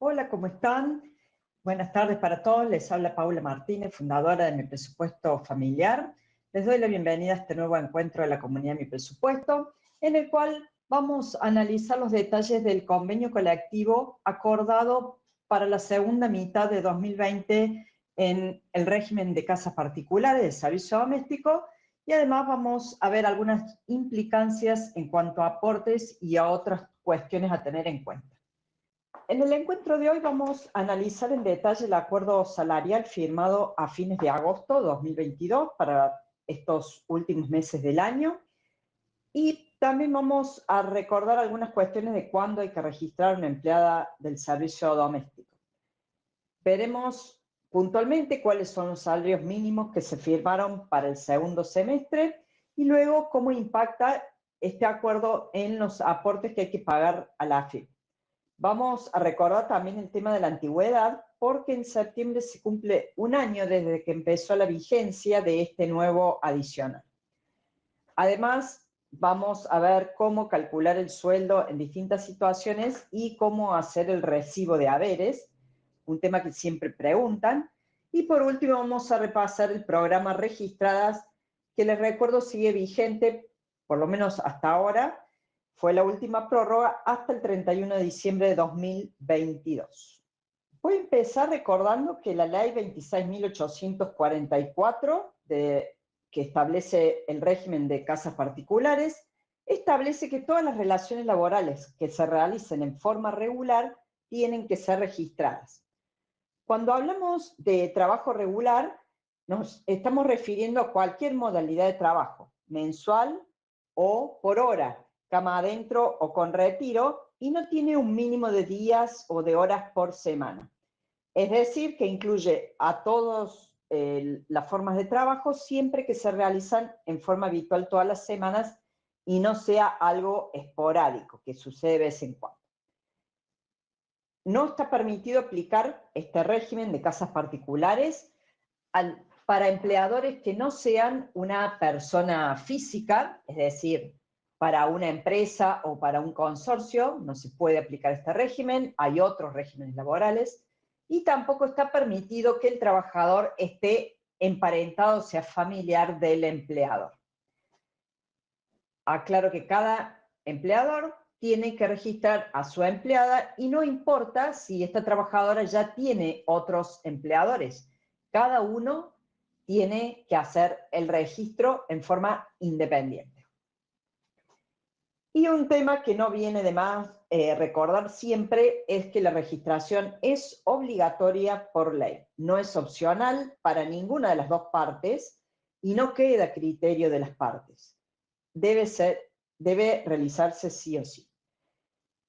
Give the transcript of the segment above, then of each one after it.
Hola, ¿cómo están? Buenas tardes para todos. Les habla Paula Martínez, fundadora de Mi Presupuesto Familiar. Les doy la bienvenida a este nuevo encuentro de la comunidad Mi Presupuesto, en el cual vamos a analizar los detalles del convenio colectivo acordado para la segunda mitad de 2020 en el régimen de casas particulares de servicio doméstico, y además vamos a ver algunas implicancias en cuanto a aportes y a otras cuestiones a tener en cuenta. En el encuentro de hoy vamos a analizar en detalle el acuerdo salarial firmado a fines de agosto de 2022 para estos últimos meses del año, y también vamos a recordar algunas cuestiones de cuándo hay que registrar una empleada del servicio doméstico. Veremos puntualmente cuáles son los salarios mínimos que se firmaron para el segundo semestre y luego cómo impacta este acuerdo en los aportes que hay que pagar a la AFIP. Vamos a recordar también el tema de la antigüedad, porque en septiembre se cumple un año desde que empezó la vigencia de este nuevo adicional. Además, vamos a ver cómo calcular el sueldo en distintas situaciones y cómo hacer el recibo de haberes, un tema que siempre preguntan. Y por último vamos a repasar el programa Registradas, que les recuerdo sigue vigente, por lo menos hasta ahora. Fue la última prórroga hasta el 31 de diciembre de 2022. Voy a empezar recordando que la ley 26.844, que establece el régimen de casas particulares, establece que todas las relaciones laborales que se realicen en forma regular tienen que ser registradas. Cuando hablamos de trabajo regular, nos estamos refiriendo a cualquier modalidad de trabajo, mensual o por hora, cama adentro o con retiro, y no tiene un mínimo de días o de horas por semana. Es decir, que incluye a todas las formas de trabajo siempre que se realizan en forma habitual todas las semanas y no sea algo esporádico, que sucede de vez en cuando. No está permitido aplicar este régimen de casas particulares para empleadores que no sean una persona física, es decir, para una empresa o para un consorcio no se puede aplicar este régimen, hay otros regímenes laborales, y tampoco está permitido que el trabajador esté emparentado, o sea, familiar del empleador. Aclaro que cada empleador tiene que registrar a su empleada y no importa si esta trabajadora ya tiene otros empleadores. Cada uno tiene que hacer el registro en forma independiente. Y un tema que no viene de más recordar siempre es que la registración es obligatoria por ley. No es opcional para ninguna de las dos partes y no queda a criterio de las partes. Debe realizarse sí o sí.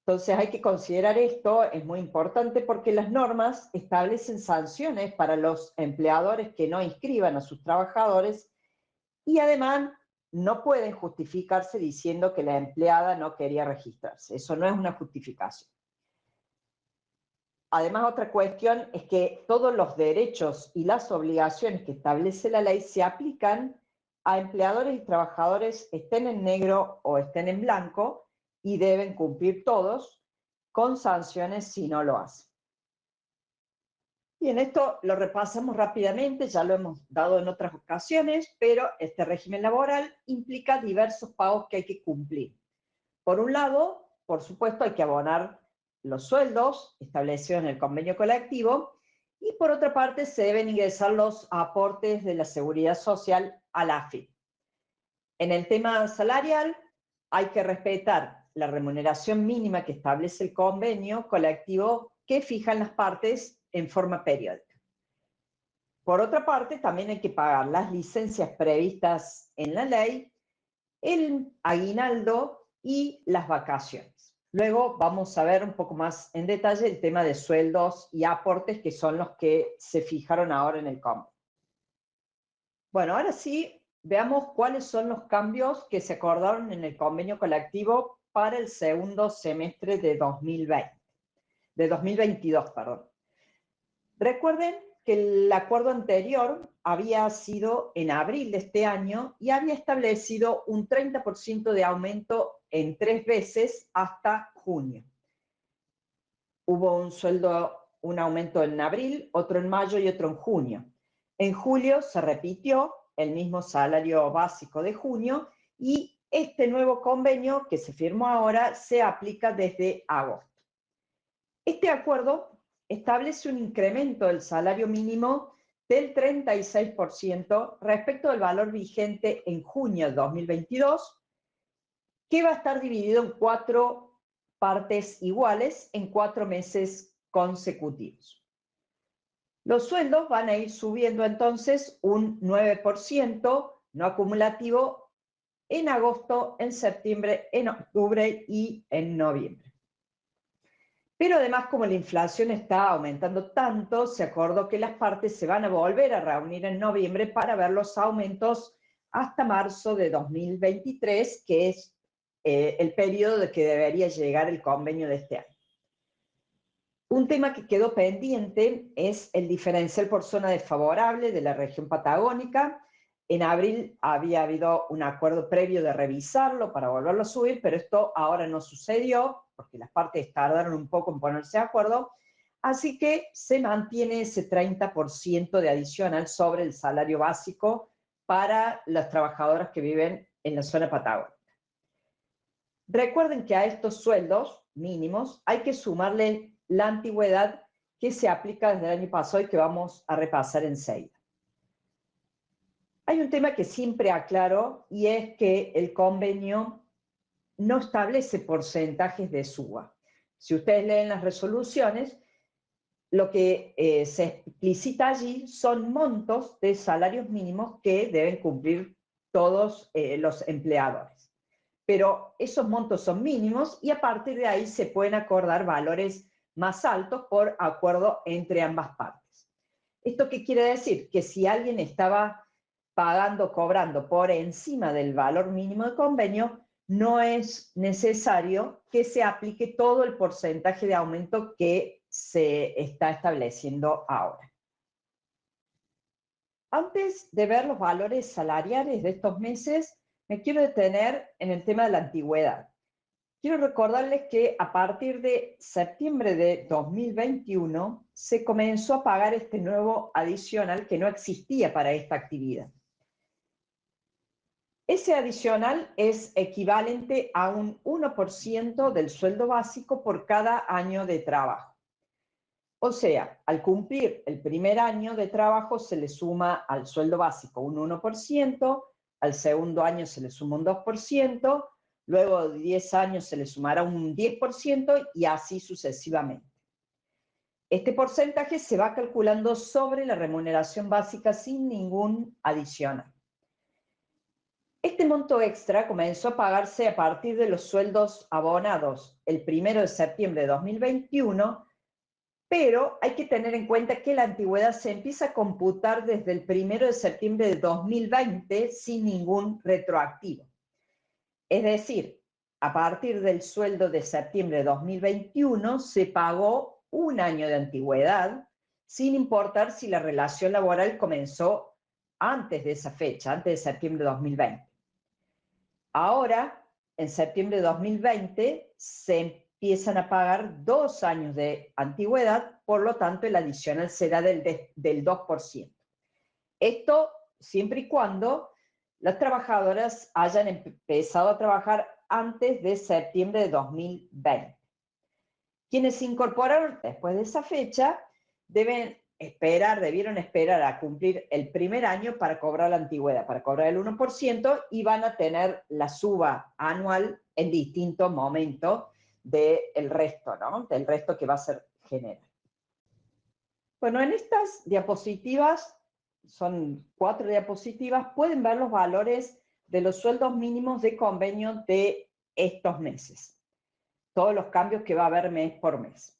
Entonces hay que considerar esto, es muy importante porque las normas establecen sanciones para los empleadores que no inscriban a sus trabajadores y además no pueden justificarse diciendo que la empleada no quería registrarse. Eso no es una justificación. Además, otra cuestión es que todos los derechos y las obligaciones que establece la ley se aplican a empleadores y trabajadores, estén en negro o estén en blanco, y deben cumplir todos, con sanciones si no lo hacen. Bien, esto lo repasamos rápidamente, ya lo hemos dado en otras ocasiones, pero este régimen laboral implica diversos pagos que hay que cumplir. Por un lado, por supuesto, hay que abonar los sueldos establecidos en el convenio colectivo, y por otra parte se deben ingresar los aportes de la seguridad social a la AFIP. En el tema salarial hay que respetar la remuneración mínima que establece el convenio colectivo que fijan las partes en forma periódica. Por otra parte, también hay que pagar las licencias previstas en la ley, el aguinaldo y las vacaciones. Luego vamos a ver un poco más en detalle el tema de sueldos y aportes, que son los que se fijaron ahora en el convenio. Bueno, ahora sí, veamos cuáles son los cambios que se acordaron en el convenio colectivo para el segundo semestre de 2022, perdón. Recuerden que el acuerdo anterior había sido en abril de este año y había establecido un 30% de aumento en 3 veces hasta junio. Hubo un aumento en abril, otro en mayo y otro en junio. En julio se repitió el mismo salario básico de junio y este nuevo convenio que se firmó ahora se aplica desde agosto. Este acuerdo establece un incremento del salario mínimo del 36% respecto al valor vigente en junio de 2022, que va a estar dividido en 4 partes iguales en 4 meses consecutivos. Los sueldos van a ir subiendo entonces un 9% no acumulativo en agosto, en septiembre, en octubre y en noviembre. Pero además, como la inflación está aumentando tanto, se acordó que las partes se van a volver a reunir en noviembre para ver los aumentos hasta marzo de 2023, que es el periodo de que debería llegar el convenio de este año. Un tema que quedó pendiente es el diferencial por zona desfavorable de la región patagónica. En abril había habido un acuerdo previo de revisarlo para volverlo a subir, pero esto ahora no sucedió porque las partes tardaron un poco en ponerse de acuerdo, así que se mantiene ese 30% de adicional sobre el salario básico para las trabajadoras que viven en la zona patagónica. Recuerden que a estos sueldos mínimos hay que sumarle la antigüedad que se aplica desde el año pasado y que vamos a repasar enseguida. Hay un tema que siempre aclaro y es que el convenio no establece porcentajes de suba. Si ustedes leen las resoluciones, lo que se explicita allí son montos de salarios mínimos que deben cumplir todos los empleadores. Pero esos montos son mínimos y a partir de ahí se pueden acordar valores más altos por acuerdo entre ambas partes. ¿Esto qué quiere decir? Que si alguien estaba cobrando por encima del valor mínimo de convenio, no es necesario que se aplique todo el porcentaje de aumento que se está estableciendo ahora. Antes de ver los valores salariales de estos meses, me quiero detener en el tema de la antigüedad. Quiero recordarles que a partir de septiembre de 2021 se comenzó a pagar este nuevo adicional que no existía para esta actividad. Ese adicional es equivalente a un 1% del sueldo básico por cada año de trabajo. O sea, al cumplir el primer año de trabajo se le suma al sueldo básico un 1%, al segundo año se le suma un 2%, luego de 10 años se le sumará un 10% y así sucesivamente. Este porcentaje se va calculando sobre la remuneración básica sin ningún adicional. Este monto extra comenzó a pagarse a partir de los sueldos abonados el 1 de septiembre de 2021, pero hay que tener en cuenta que la antigüedad se empieza a computar desde el 1 de septiembre de 2020 sin ningún retroactivo. Es decir, a partir del sueldo de septiembre de 2021 se pagó un año de antigüedad, sin importar si la relación laboral comenzó antes de esa fecha, antes de septiembre de 2020. Ahora, en septiembre de 2020, se empiezan a pagar 2 años de antigüedad, por lo tanto el adicional será del 2%. Esto siempre y cuando las trabajadoras hayan empezado a trabajar antes de septiembre de 2020. Quienes se incorporaron después de esa fecha debieron esperar a cumplir el primer año para cobrar la antigüedad, para cobrar el 1%, y van a tener la suba anual en distintos momentos del resto, ¿no? Del resto que va a ser general. Bueno, en estas diapositivas, son 4 diapositivas, pueden ver los valores de los sueldos mínimos de convenio de estos meses. Todos los cambios que va a haber mes por mes.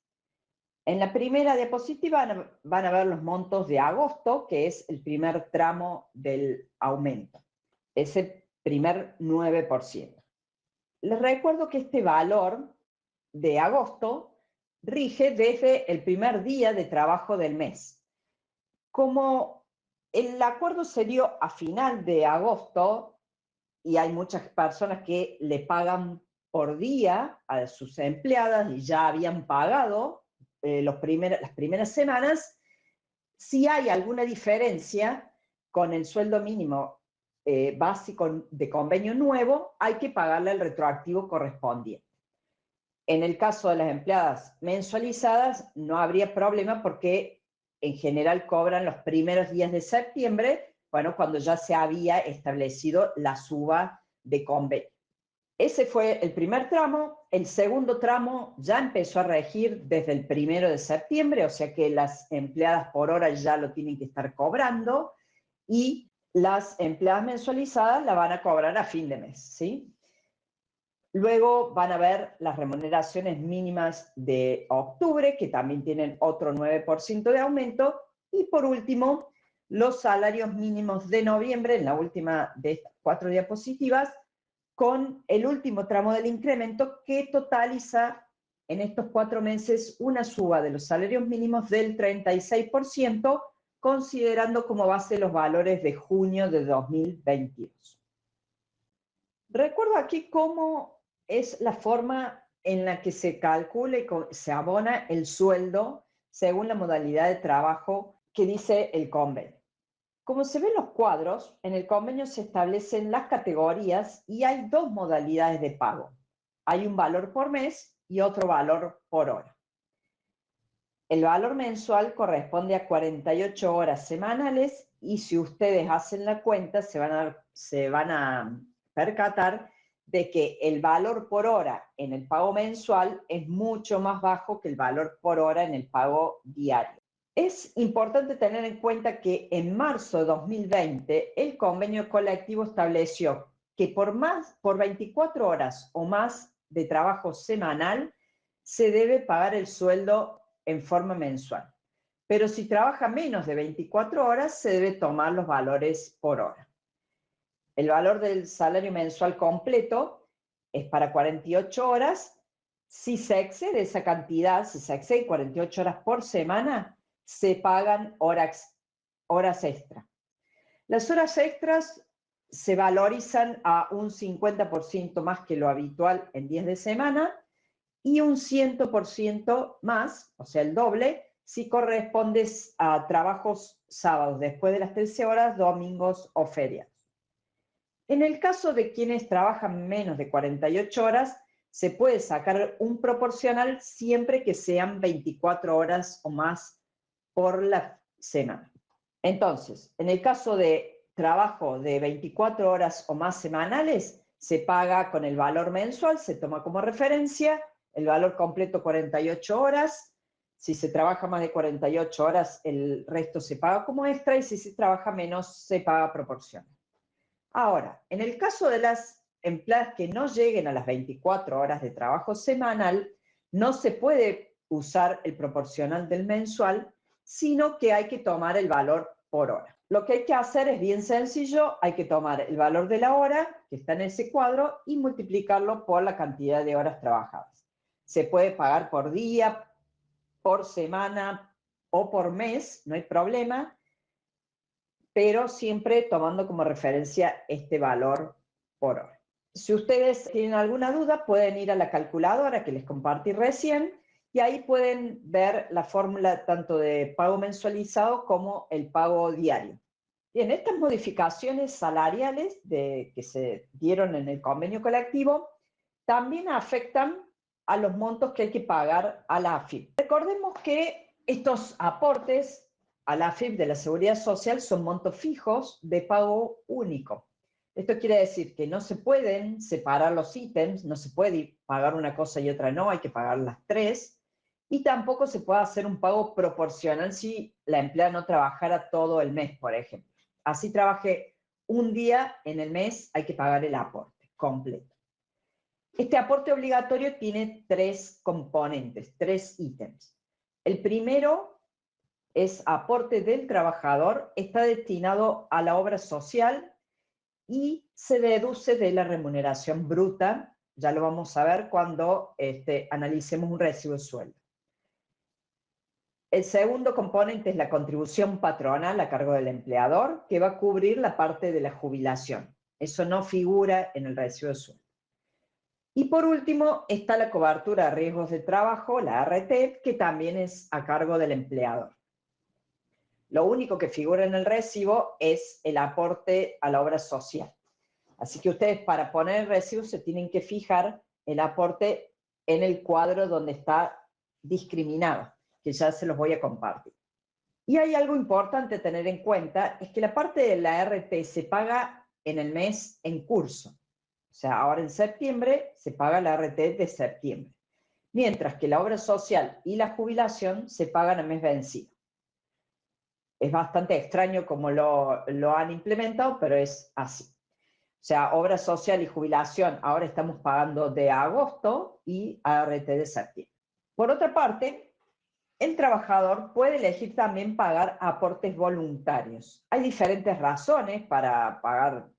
En la primera diapositiva van a ver los montos de agosto, que es el primer tramo del aumento, ese primer 9%. Les recuerdo que este valor de agosto rige desde el primer día de trabajo del mes. Como el acuerdo se dio a final de agosto y hay muchas personas que le pagan por día a sus empleadas y ya habían pagado las primeras semanas. Si hay alguna diferencia con el sueldo mínimo básico de convenio nuevo, hay que pagarle el retroactivo correspondiente. En el caso de las empleadas mensualizadas, no habría problema porque en general cobran los primeros días de septiembre, bueno, cuando ya se había establecido la suba de convenio. Ese fue el primer tramo. El segundo tramo ya empezó a regir desde el 1 de septiembre, o sea que las empleadas por hora ya lo tienen que estar cobrando y las empleadas mensualizadas la van a cobrar a fin de mes, ¿sí? Luego van a ver las remuneraciones mínimas de octubre, que también tienen otro 9% de aumento. Y por último, los salarios mínimos de noviembre, en la última de estas 4 diapositivas, con el último tramo del incremento que totaliza en estos 4 meses una suba de los salarios mínimos del 36%, considerando como base los valores de junio de 2022. Recuerdo aquí cómo es la forma en la que se calcula y se abona el sueldo según la modalidad de trabajo que dice el convenio. Como se ven los cuadros, en el convenio se establecen las categorías y hay 2 modalidades de pago. Hay un valor por mes y otro valor por hora. El valor mensual corresponde a 48 horas semanales y si ustedes hacen la cuenta se van a percatar de que el valor por hora en el pago mensual es mucho más bajo que el valor por hora en el pago diario. Es importante tener en cuenta que en marzo de 2020 el convenio colectivo estableció que por 24 horas o más de trabajo semanal se debe pagar el sueldo en forma mensual. Pero si trabaja menos de 24 horas se debe tomar los valores por hora. El valor del salario mensual completo es para 48 horas. Si se excede esa cantidad, si se excede 48 horas por semana, se pagan horas extra. Las horas extras se valorizan a un 50% más que lo habitual en días de semana y un 100% más, o sea, el doble, si corresponde a trabajos sábados después de las 13 horas, domingos o feriados. En el caso de quienes trabajan menos de 48 horas, se puede sacar un proporcional siempre que sean 24 horas o más por la semana. Entonces, en el caso de trabajo de 24 horas o más semanales, se paga con el valor mensual, se toma como referencia, el valor completo 48 horas. Si se trabaja más de 48 horas, el resto se paga como extra y si se trabaja menos, se paga proporcional. Ahora, en el caso de las empleadas que no lleguen a las 24 horas de trabajo semanal, no se puede usar el proporcional del mensual, sino que hay que tomar el valor por hora. Lo que hay que hacer es bien sencillo, hay que tomar el valor de la hora, que está en ese cuadro, y multiplicarlo por la cantidad de horas trabajadas. Se puede pagar por día, por semana o por mes, no hay problema, pero siempre tomando como referencia este valor por hora. Si ustedes tienen alguna duda, pueden ir a la calculadora que les compartí recién y ahí pueden ver la fórmula tanto de pago mensualizado como el pago diario. Bien, estas modificaciones salariales que se dieron en el convenio colectivo también afectan a los montos que hay que pagar a la AFIP. Recordemos que estos aportes a la AFIP de la Seguridad Social son montos fijos de pago único. Esto quiere decir que no se pueden separar los ítems, no se puede pagar una cosa y otra no, hay que pagar las 3, y tampoco se puede hacer un pago proporcional si la empleada no trabajara todo el mes, por ejemplo. Así trabaje un día en el mes, hay que pagar el aporte completo. Este aporte obligatorio tiene 3 componentes, 3 ítems. El primero es aporte del trabajador, está destinado a la obra social y se deduce de la remuneración bruta, ya lo vamos a ver cuando analicemos un recibo de sueldo. El segundo componente es la contribución patronal a cargo del empleador, que va a cubrir la parte de la jubilación. Eso no figura en el recibo de sueldo. Y por último está la cobertura de riesgos de trabajo, la ART, que también es a cargo del empleador. Lo único que figura en el recibo es el aporte a la obra social. Así que ustedes para poner el recibo se tienen que fijar el aporte en el cuadro donde está discriminado, que ya se los voy a compartir. Y hay algo importante a tener en cuenta, es que la parte de la ART se paga en el mes en curso. O sea, ahora en septiembre se paga la ART de septiembre, mientras que la obra social y la jubilación se pagan a mes vencido. Es bastante extraño como lo han implementado, pero es así. O sea, obra social y jubilación ahora estamos pagando de agosto y ART de septiembre. Por otra parte, el trabajador puede elegir también pagar aportes voluntarios. Hay diferentes razones para pagar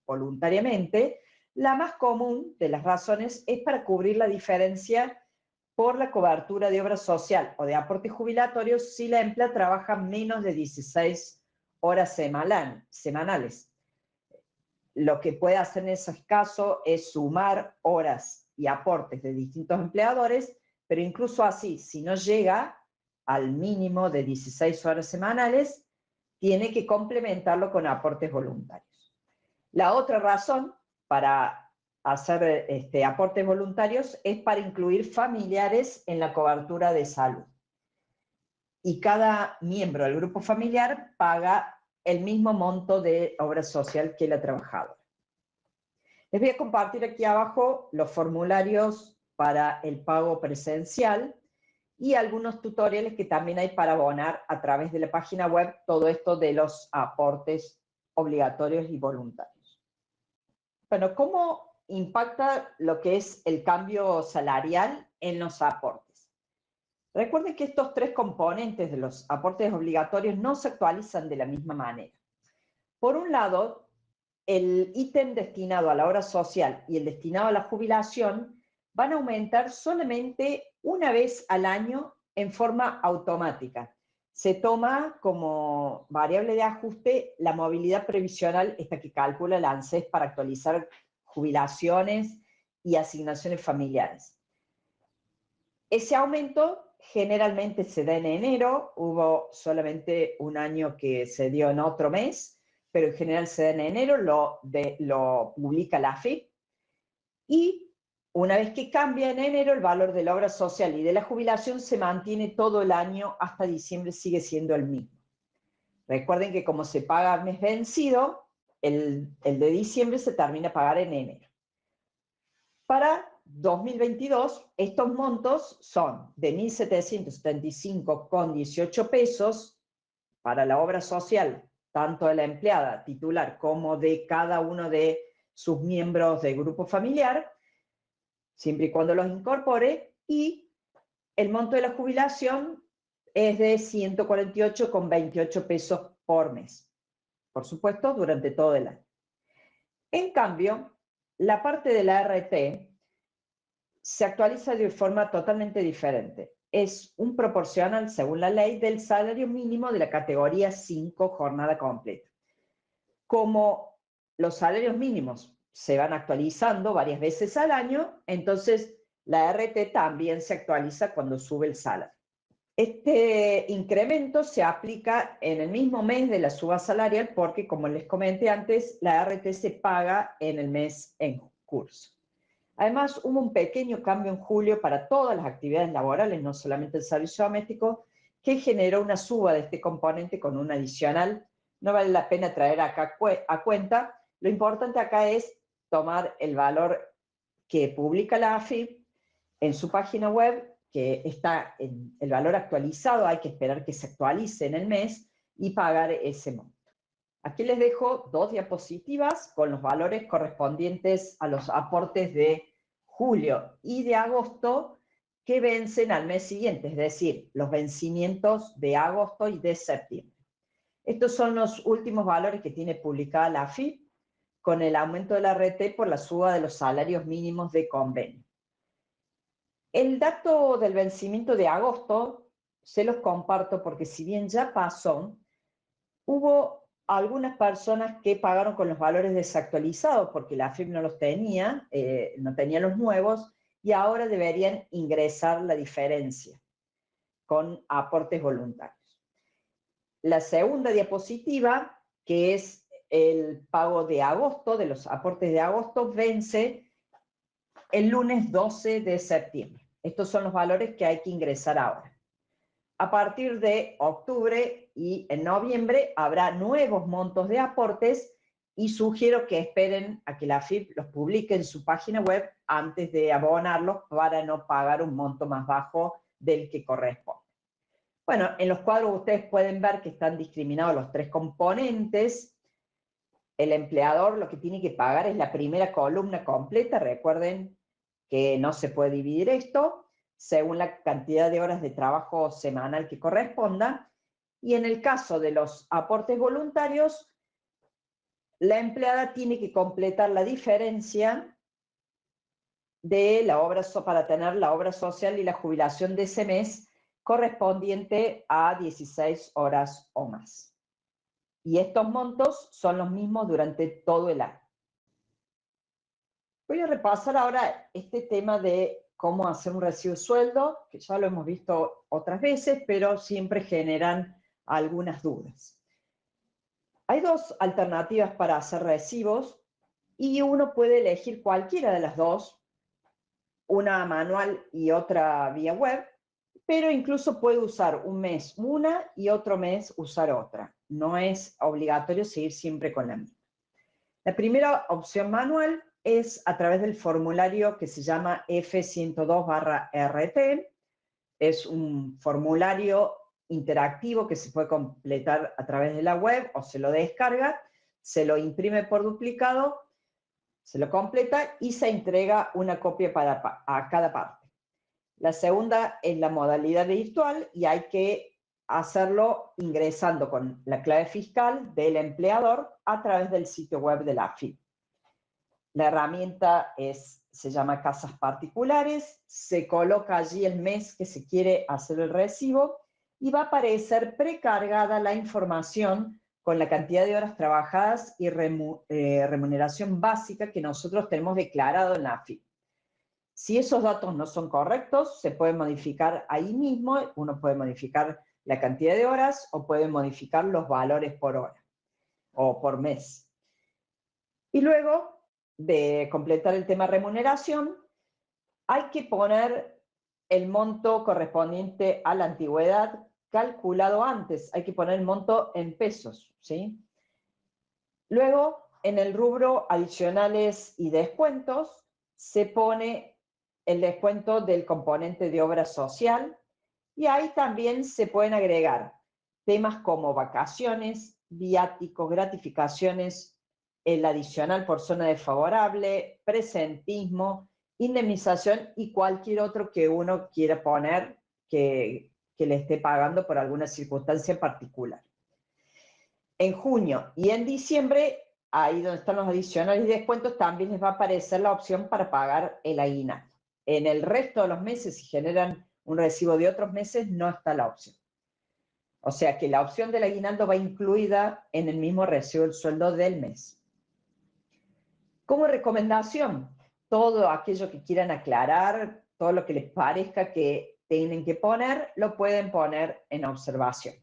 voluntariamente. La más común de las razones es para cubrir la diferencia por la cobertura de obra social o de aportes jubilatorios si la empleada trabaja menos de 16 horas semanales. Lo que puede hacer en esos casos es sumar horas y aportes de distintos empleadores, pero incluso así, si no llega al mínimo de 16 horas semanales, tiene que complementarlo con aportes voluntarios. La otra razón para hacer aportes voluntarios es para incluir familiares en la cobertura de salud. Y cada miembro del grupo familiar paga el mismo monto de obra social que la trabajadora. Les voy a compartir aquí abajo los formularios para el pago presencial y algunos tutoriales que también hay para abonar a través de la página web todo esto de los aportes obligatorios y voluntarios. Bueno, ¿cómo impacta lo que es el cambio salarial en los aportes? Recuerden que estos tres componentes de los aportes obligatorios no se actualizan de la misma manera. Por un lado, el ítem destinado a la obra social y el destinado a la jubilación van a aumentar solamente una vez al año en forma automática. Se toma como variable de ajuste la movilidad previsional, esta que calcula el ANSES para actualizar jubilaciones y asignaciones familiares. Ese aumento generalmente se da en enero, hubo solamente un año que se dio en otro mes, pero en general se da en enero, lo publica la AFIP, y una vez que cambia en enero, el valor de la obra social y de la jubilación se mantiene todo el año hasta diciembre, sigue siendo el mismo. Recuerden que como se paga a mes vencido, el de diciembre se termina a pagar en enero. Para 2022, estos montos son de 1.775,18 pesos para la obra social, tanto de la empleada titular como de cada uno de sus miembros del grupo familiar, siempre y cuando los incorpore, y el monto de la jubilación es de 148,28 pesos por mes, por supuesto, durante todo el año. En cambio, la parte de la ART se actualiza de forma totalmente diferente. Es un proporcional, según la ley, del salario mínimo de la categoría 5 jornada completa. Como los salarios mínimos se van actualizando varias veces al año, entonces la ART también se actualiza cuando sube el salario. Este incremento se aplica en el mismo mes de la suba salarial porque, como les comenté antes, la ART se paga en el mes en curso. Además, hubo un pequeño cambio en julio para todas las actividades laborales, no solamente el servicio doméstico, que generó una suba de este componente con un adicional. No vale la pena traer acá a cuenta. Lo importante acá es tomar el valor que publica la AFIP en su página web, que está en el valor actualizado, hay que esperar que se actualice en el mes y pagar ese monto. Aquí les dejo dos diapositivas con los valores correspondientes a los aportes de julio y de agosto que vencen al mes siguiente, es decir, los vencimientos de agosto y de septiembre. Estos son los últimos valores que tiene publicada la AFIP con el aumento de la ART por la suba de los salarios mínimos de convenio. El dato del vencimiento de agosto se los comparto porque si bien ya pasó, hubo algunas personas que pagaron con los valores desactualizados porque la AFIP no los tenía, no tenía los nuevos, y ahora deberían ingresar la diferencia con aportes voluntarios. La segunda diapositiva, que es el pago de agosto, de los aportes de agosto, vence el lunes 12 de septiembre. Estos son los valores que hay que ingresar ahora. A partir de octubre y en noviembre habrá nuevos montos de aportes y sugiero que esperen a que la AFIP los publique en su página web antes de abonarlos para no pagar un monto más bajo del que corresponde. Bueno, en los cuadros ustedes pueden ver que están discriminados los tres componentes. El empleador lo que tiene que pagar es la primera columna completa. Recuerden que no se puede dividir esto según la cantidad de horas de trabajo semanal que corresponda. Y en el caso de los aportes voluntarios, la empleada tiene que completar la diferencia de la obra para tener la obra social y la jubilación de ese mes correspondiente a 16 horas o más. Y estos montos son los mismos durante todo el año. Voy a repasar ahora este tema de cómo hacer un recibo de sueldo, que ya lo hemos visto otras veces, pero siempre generan algunas dudas. Hay dos alternativas para hacer recibos y uno puede elegir cualquiera de las dos, una manual y otra vía web, pero incluso puede usar un mes una y otro mes usar otra. No es obligatorio seguir siempre con la misma. La primera opción manual es a través del formulario que se llama F102/RT. Es un formulario interactivo que se puede completar a través de la web o se lo descarga, se lo imprime por duplicado, se lo completa y se entrega una copia a cada parte. La segunda es la modalidad virtual y hay que hacerlo ingresando con la clave fiscal del empleador a través del sitio web de la AFIP. La herramienta se llama Casas Particulares, se coloca allí el mes que se quiere hacer el recibo y va a aparecer precargada la información con la cantidad de horas trabajadas y remuneración básica que nosotros tenemos declarado en la AFIP. Si esos datos no son correctos, se puede modificar ahí mismo, uno puede modificar la cantidad de horas o puede modificar los valores por hora o por mes. Y luego de completar el tema remuneración, hay que poner el monto correspondiente a la antigüedad calculado antes, hay que poner el monto en pesos, ¿sí? Luego, en el rubro adicionales y descuentos, se pone el descuento del componente de obra social y ahí también se pueden agregar temas como vacaciones, viáticos, gratificaciones, el adicional por zona desfavorable, presentismo, indemnización y cualquier otro que uno quiera poner que le esté pagando por alguna circunstancia en particular. En junio y en diciembre, ahí donde están los adicionales y descuentos, también les va a aparecer la opción para pagar el aguinaldo. En el resto de los meses, si generan un recibo de otros meses, no está la opción. O sea que la opción del aguinaldo va incluida en el mismo recibo del sueldo del mes. Como recomendación, todo aquello que quieran aclarar, todo lo que les parezca que tienen que poner, lo pueden poner en observación.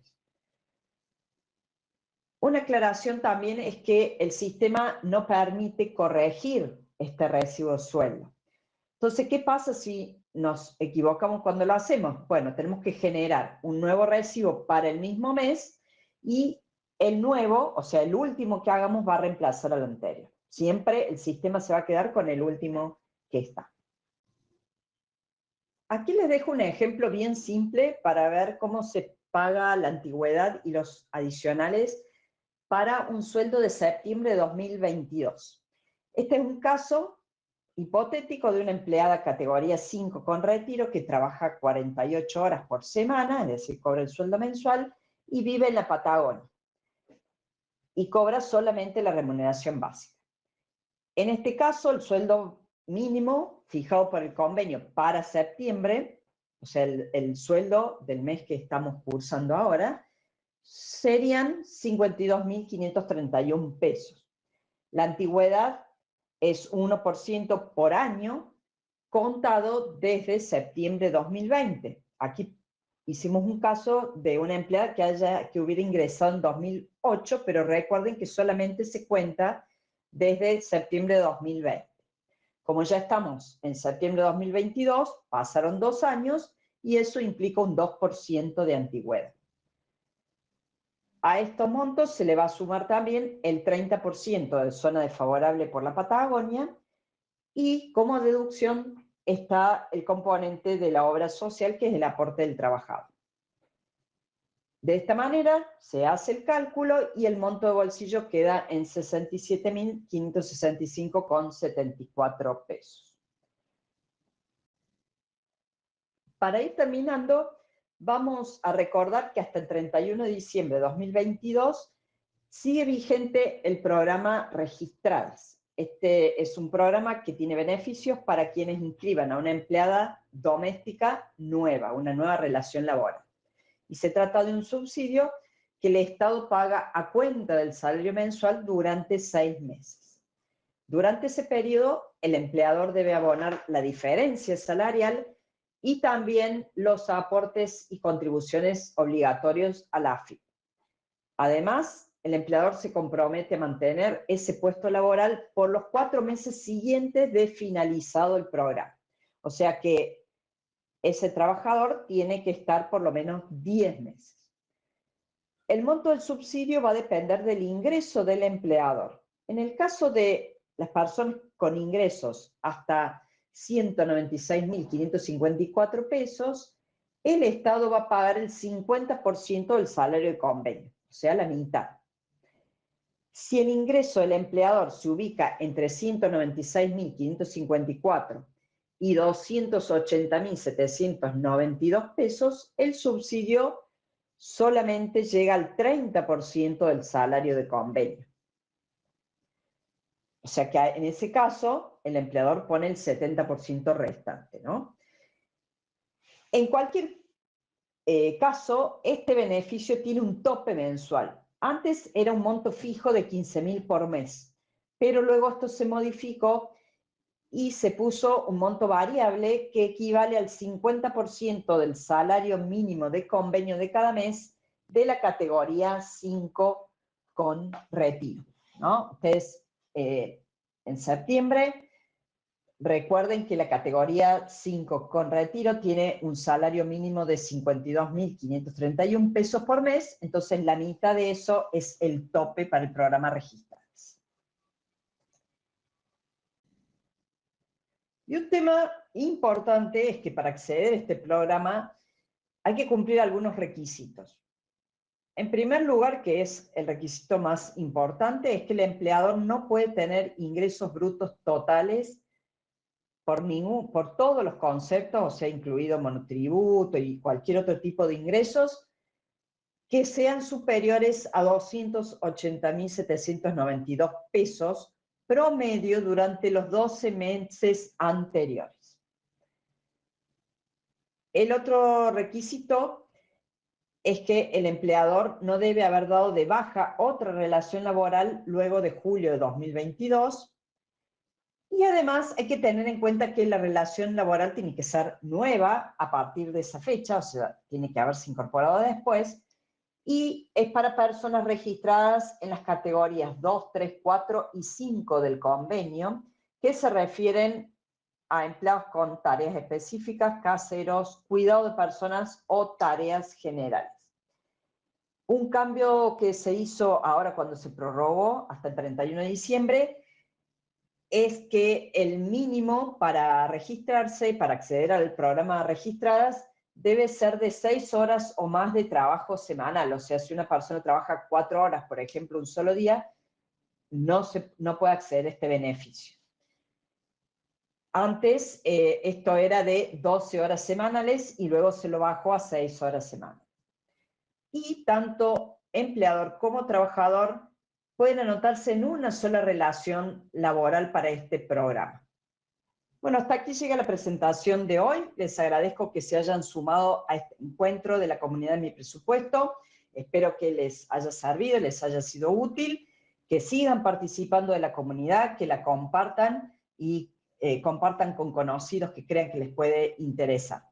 Una aclaración también es que el sistema no permite corregir este recibo de sueldo. Entonces, ¿qué pasa si nos equivocamos cuando lo hacemos? Bueno, tenemos que generar un nuevo recibo para el mismo mes y el nuevo, o sea, el último que hagamos va a reemplazar al anterior. Siempre el sistema se va a quedar con el último que está. Aquí les dejo un ejemplo bien simple para ver cómo se paga la antigüedad y los adicionales para un sueldo de septiembre de 2022. Este es un caso hipotético de una empleada categoría 5 con retiro que trabaja 48 horas por semana, es decir, cobra el sueldo mensual y vive en la Patagonia y cobra solamente la remuneración básica. En este caso, el sueldo mínimo fijado por el convenio para septiembre, o sea, el sueldo del mes que estamos cursando ahora, serían 52.531 pesos. La antigüedad es 1% por año, contado desde septiembre de 2020. Aquí hicimos un caso de una empleada que hubiera ingresado en 2008, pero recuerden que solamente se cuenta desde septiembre de 2020. Como ya estamos en septiembre de 2022, pasaron 2 años y eso implica un 2% de antigüedad. A estos montos se le va a sumar también el 30% de zona desfavorable por la Patagonia y como deducción está el componente de la obra social, que es el aporte del trabajador. De esta manera se hace el cálculo y el monto de bolsillo queda en 67.565,74 pesos. Para ir terminando, vamos a recordar que hasta el 31 de diciembre de 2022 sigue vigente el programa Registradas. Este es un programa que tiene beneficios para quienes inscriban a una empleada doméstica nueva, una nueva relación laboral. Y se trata de un subsidio que el Estado paga a cuenta del salario mensual durante 6 meses. Durante ese periodo, el empleador debe abonar la diferencia salarial y también los aportes y contribuciones obligatorios a la AFIP. Además, el empleador se compromete a mantener ese puesto laboral por los 4 meses siguientes de finalizado el programa. O sea que ese trabajador tiene que estar por lo menos 10 meses. El monto del subsidio va a depender del ingreso del empleador. En el caso de las personas con ingresos hasta 196.554 pesos, el Estado va a pagar el 50% del salario de convenio, o sea, la mitad. Si el ingreso del empleador se ubica entre 196.554 y 280.792 pesos, el subsidio solamente llega al 30% del salario de convenio. O sea que en ese caso, el empleador pone el 70% restante, ¿no? En cualquier caso, este beneficio tiene un tope mensual. Antes era un monto fijo de 15.000 por mes, pero luego esto se modificó y se puso un monto variable que equivale al 50% del salario mínimo de convenio de cada mes de la categoría 5 con retiro, ¿no? Ustedes en septiembre, recuerden que la categoría 5 con retiro tiene un salario mínimo de 52.531 pesos por mes, entonces la mitad de eso es el tope para el programa Registradas. Y un tema importante es que para acceder a este programa hay que cumplir algunos requisitos. En primer lugar, que es el requisito más importante, es que el empleador no puede tener ingresos brutos totales por todos los conceptos, o sea, incluido monotributo y cualquier otro tipo de ingresos, que sean superiores a 280.792 pesos promedio durante los 12 meses anteriores. El otro requisito es que el empleador no debe haber dado de baja otra relación laboral luego de julio de 2022. Y además hay que tener en cuenta que la relación laboral tiene que ser nueva a partir de esa fecha, o sea, tiene que haberse incorporado después, y es para personas registradas en las categorías 2, 3, 4 y 5 del convenio, que se refieren a empleados con tareas específicas, caseros, cuidado de personas o tareas generales. Un cambio que se hizo ahora cuando se prorrogó hasta el 31 de diciembre es que el mínimo para registrarse, para acceder al programa Registradas, debe ser de 6 horas o más de trabajo semanal. O sea, si una persona trabaja 4 horas, por ejemplo, un solo día, no puede acceder a este beneficio. Antes esto era de 12 horas semanales y luego se lo bajó a 6 horas semanales. Y tanto empleador como trabajador pueden anotarse en una sola relación laboral para este programa. Bueno, hasta aquí llega la presentación de hoy. Les agradezco que se hayan sumado a este encuentro de la comunidad de Mi Presupuesto. Espero que les haya servido, les haya sido útil, que sigan participando de la comunidad, que la compartan y compartan con conocidos que crean que les puede interesar.